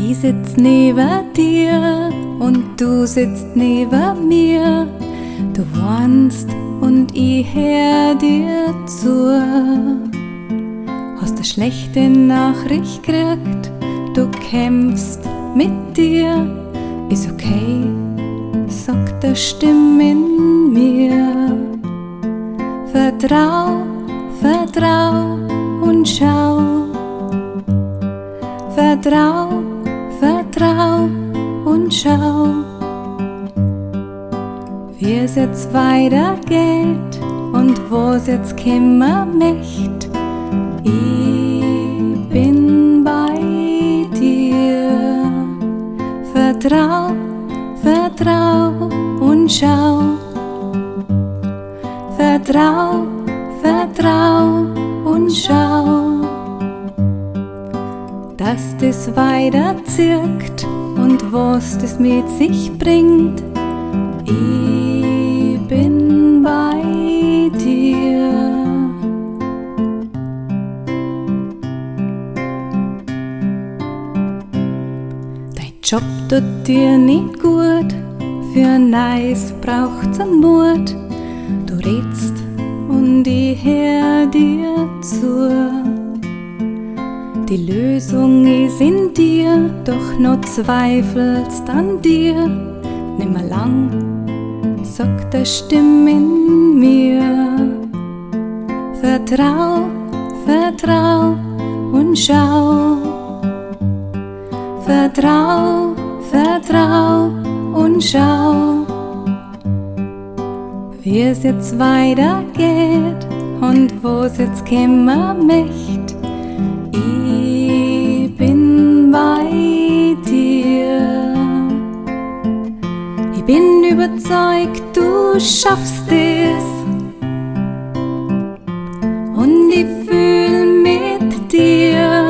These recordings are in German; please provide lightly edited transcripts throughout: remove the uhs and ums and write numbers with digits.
Ich sitz neben dir und du sitzt neben mir. Du warnst und ich hör dir zu. Hast eine schlechte Nachricht gekriegt, du kämpfst mit dir. Ist okay, sagt eine Stimme in mir. Vertrau, vertrau und schau. Vertrau, vertrau und schau. Wie es jetzt weitergeht und wo es jetzt kommen möcht, ich bin bei dir. Vertrau, vertrau und schau. Vertrau, vertrau und schau, dass das weiterzieht und was das mit sich bringt. Ich bin bei dir. Dein Job tut dir nicht gut, für ein Neues braucht's einen Mut. Du redst und ich hör dir zu. Die Lösung ist in dir, doch noch zweifelst an dir. Nimmer lang, sagt eine Stimme in mir. Vertrau, vertrau und schau. Vertrau, vertrau und schau. Wie es jetzt weitergeht und wo es jetzt kommen möcht, ich bin bei dir. Ich bin überzeugt, du schaffst es und ich fühl mit dir.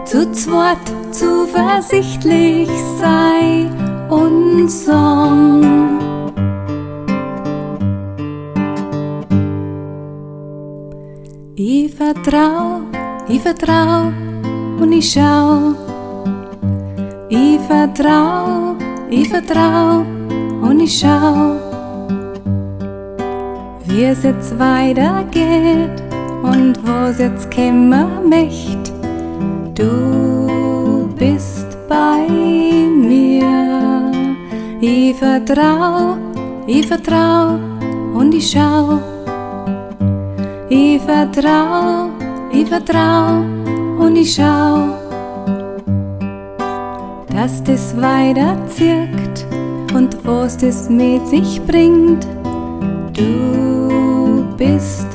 Zu zweit zuversichtlich sei und Song. Ich vertrau und ich schau. Ich vertrau und ich schau. Wie es jetzt weitergeht und wo es jetzt kommen möcht, du bist bei mir. Ich vertrau und ich schau. Ich vertrau und ich schau, dass das weiterzieht und was das mit sich bringt. Du bist